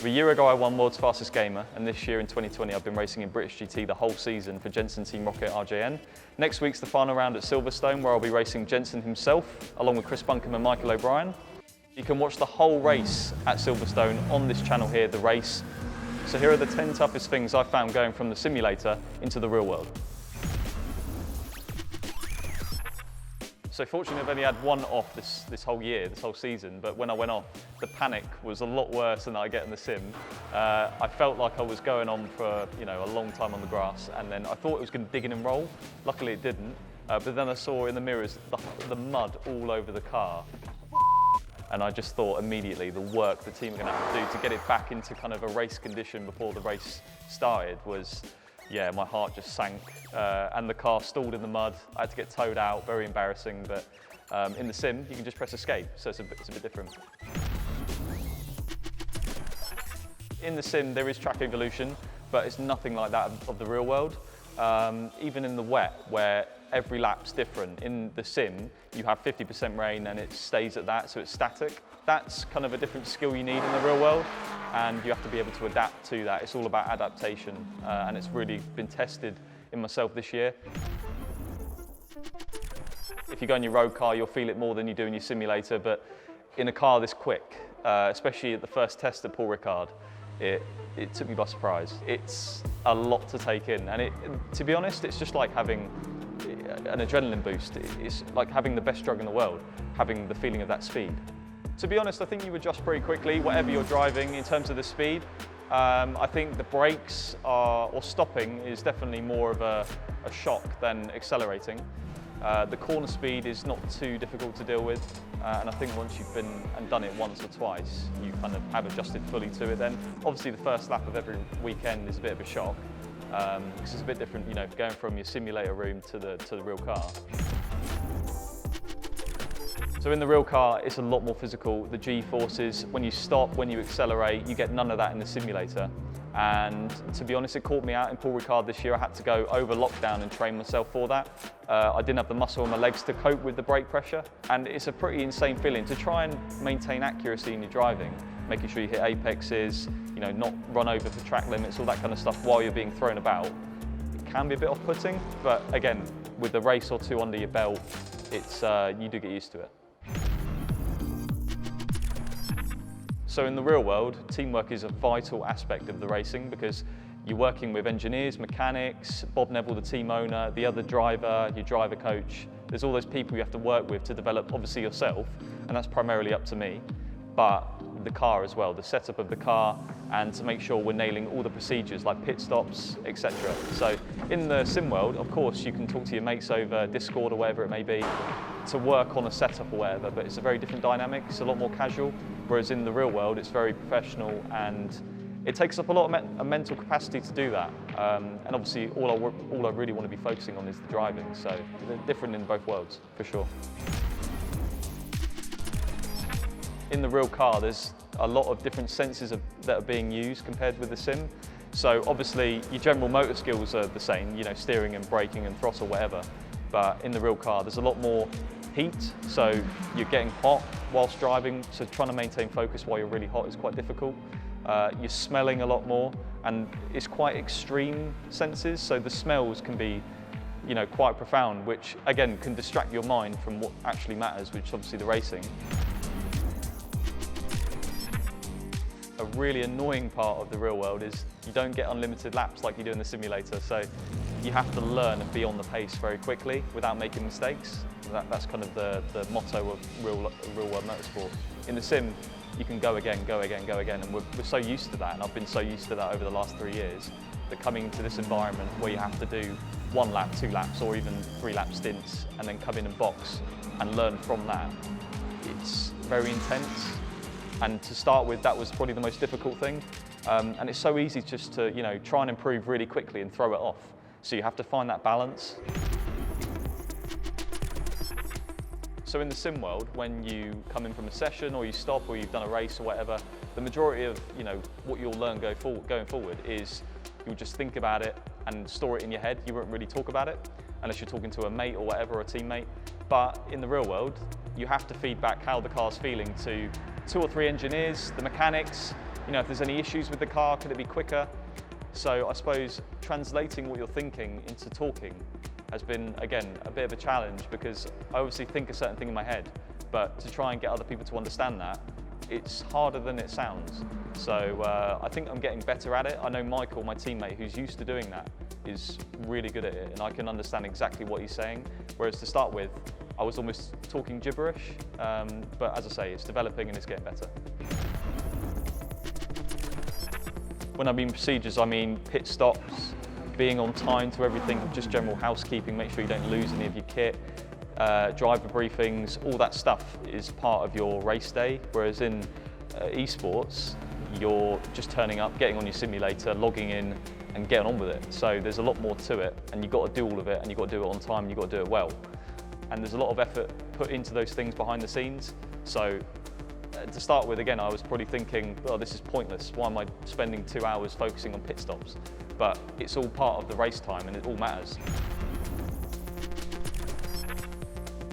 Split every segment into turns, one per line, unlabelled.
A year ago I won World's Fastest Gamer, and this year in 2020 I've been racing in British GT the whole season for Jenson Team Rocket RJN. Next week's the final round at Silverstone, where I'll be racing Jenson himself, along with Chris Buncombe and Michael O'Brien. You can watch the whole race at Silverstone on this channel here, The Race. So here are the 10 toughest things I found going from the simulator into the real world. So fortunately I've only had one off this whole year, this whole season, but when I went off, the panic was a lot worse than I get in the sim. I felt like I was going on for a long time on the grass, and then I thought it was going to dig in and roll. Luckily it didn't, but then I saw in the mirrors the mud all over the car. And I just thought immediately the work the team are going to have to do to get it back into kind of a race condition before the race started was, yeah, my heart just sank, and the car stalled in the mud. I had to get towed out, very embarrassing, but in the sim, you can just press escape, so it's a bit different. In the sim, there is track evolution, but it's nothing like that of the real world. Even in the wet, where every lap's different, in the sim, you have 50% rain and it stays at that, so it's static. That's kind of a different skill you need in the real world, and you have to be able to adapt to that. It's all about adaptation, and it's really been tested in myself this year. If you go in your road car, you'll feel it more than you do in your simulator, but in a car this quick, especially at the first test at Paul Ricard, it took me by surprise. It's a lot to take in, and to be honest, it's just like having an adrenaline boost. It's like having the best drug in the world, having the feeling of that speed. To be honest, I think you adjust pretty quickly, whatever you're driving in terms of the speed. I think the brakes or stopping is definitely more of a shock than accelerating. The corner speed is not too difficult to deal with, and I think once you've been and done it once or twice, you kind of have adjusted fully to it then. Obviously the first lap of every weekend is a bit of a shock, because it's a bit different, going from your simulator room to the real car. So in the real car, it's a lot more physical. The G-forces, when you stop, when you accelerate, you get none of that in the simulator. And to be honest, it caught me out in Paul Ricard this year. I had to go over lockdown and train myself for that. I didn't have the muscle in my legs to cope with the brake pressure. And it's a pretty insane feeling to try and maintain accuracy in your driving, making sure you hit apexes, not run over for track limits, all that kind of stuff while you're being thrown about. It can be a bit off-putting, but again, with a race or two under your belt, you do get used to it. So in the real world, teamwork is a vital aspect of the racing, because you're working with engineers, mechanics, Bob Neville, the team owner, the other driver, your driver coach. There's all those people you have to work with to develop, obviously, yourself, and that's primarily up to me, but the car as well, the setup of the car, and to make sure we're nailing all the procedures like pit stops, etc. So in the sim world, of course, you can talk to your mates over Discord or whatever it may be to work on a setup or whatever, but it's a very different dynamic. It's a lot more casual, whereas in the real world, it's very professional, and it takes up a lot of mental capacity to do that. And obviously, all I really want to be focusing on is the driving. So they're different in both worlds, for sure. In the real car, there's a lot of different senses that are being used compared with the sim. So obviously, your general motor skills are the same, steering and braking and throttle, whatever. But in the real car, there's a lot more heat, so you're getting hot whilst driving, so trying to maintain focus while you're really hot is quite difficult. You're smelling a lot more, and it's quite extreme senses, so the smells can be quite profound, which again can distract your mind from what actually matters, which is obviously the racing. A really annoying part of the real world is you don't get unlimited laps like you do in the simulator, so you have to learn and be on the pace very quickly without making mistakes. That's kind of the motto of real world motorsport. In the sim, you can go again, and we're so used to that, and I've been so used to that over the last 3 years, that coming into this environment where you have to do 1 lap, 2 laps, or even 3 lap stints, and then come in and box and learn from that, it's very intense. And to start with, that was probably the most difficult thing. And it's so easy just to try and improve really quickly and throw it off. So you have to find that balance. So in the sim world, when you come in from a session or you stop or you've done a race or whatever, the majority of what you'll learn going forward is you'll just think about it and store it in your head. You won't really talk about it unless you're talking to a mate or whatever, or a teammate. But in the real world, you have to feed back how the car's feeling to 2 or 3 engineers, the mechanics, you know, if there's any issues with the car, could it be quicker? So I suppose translating what you're thinking into talking has been, again, a bit of a challenge, because I obviously think a certain thing in my head, but to try and get other people to understand that, it's harder than it sounds. So I think I'm getting better at it. I know Michael, my teammate, who's used to doing that, is really good at it, and I can understand exactly what he's saying. Whereas to start with, I was almost talking gibberish, but as I say, it's developing and it's getting better. When I mean procedures, I mean pit stops, being on time to everything, just general housekeeping, make sure you don't lose any of your kit, driver briefings, all that stuff is part of your race day, whereas in esports, you're just turning up, getting on your simulator, logging in and getting on with it. So there's a lot more to it, and you've got to do all of it, and you've got to do it on time, and you've got to do it well. And there's a lot of effort put into those things behind the scenes. So to start with, again, I was probably thinking, oh, this is pointless. Why am I spending 2 hours focusing on pit stops? But it's all part of the race time, and it all matters.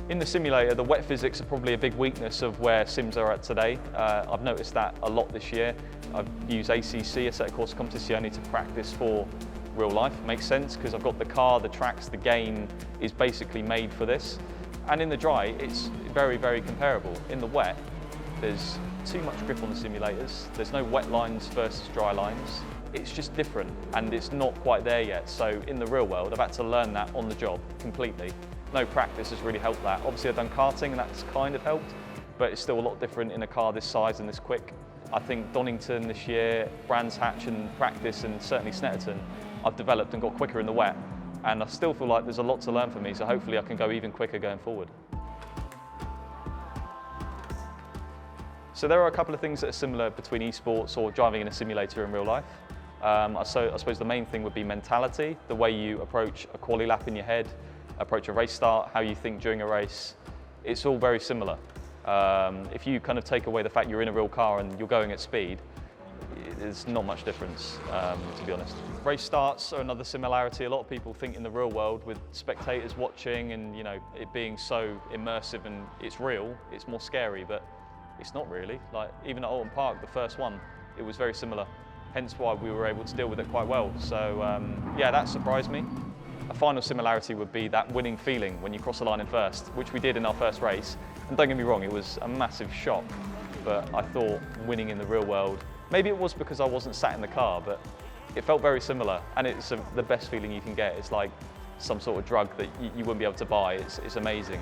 In the simulator, the wet physics are probably a big weakness of where sims are at today. I've noticed that a lot this year. I've used ACC, Assetto Corsa Competizione, to practice for real life. Makes sense, because I've got the car, the tracks, the game is basically made for this. And in the dry, it's very, very comparable. In the wet, there's too much grip on the simulators. There's no wet lines versus dry lines. It's just different, and it's not quite there yet. So in the real world, I've had to learn that on the job completely. No practice has really helped that. Obviously I've done karting and that's kind of helped, but it's still a lot different in a car this size and this quick. I think Donington this year, Brands Hatch and practice, and certainly Snetterton, I've developed and got quicker in the wet. And I still feel like there's a lot to learn for me, so hopefully I can go even quicker going forward. So there are a couple of things that are similar between esports or driving in a simulator in real life. So I suppose the main thing would be mentality, the way you approach a quali lap in your head, approach a race start, how you think during a race. It's all very similar. If you kind of take away the fact you're in a real car and you're going at speed, there's not much difference, to be honest. Race starts are another similarity. A lot of people think in the real world, with spectators watching and it being so immersive and it's real, it's more scary, but it's not really. Like even at Alton Park, the first one, it was very similar. Hence why we were able to deal with it quite well. So yeah, that surprised me. A final similarity would be that winning feeling when you cross the line in first, which we did in our first race. And don't get me wrong, it was a massive shock, but I thought winning in the real world, maybe it was because I wasn't sat in the car, but it felt very similar. And it's the best feeling you can get. It's like some sort of drug that you wouldn't be able to buy. It's amazing.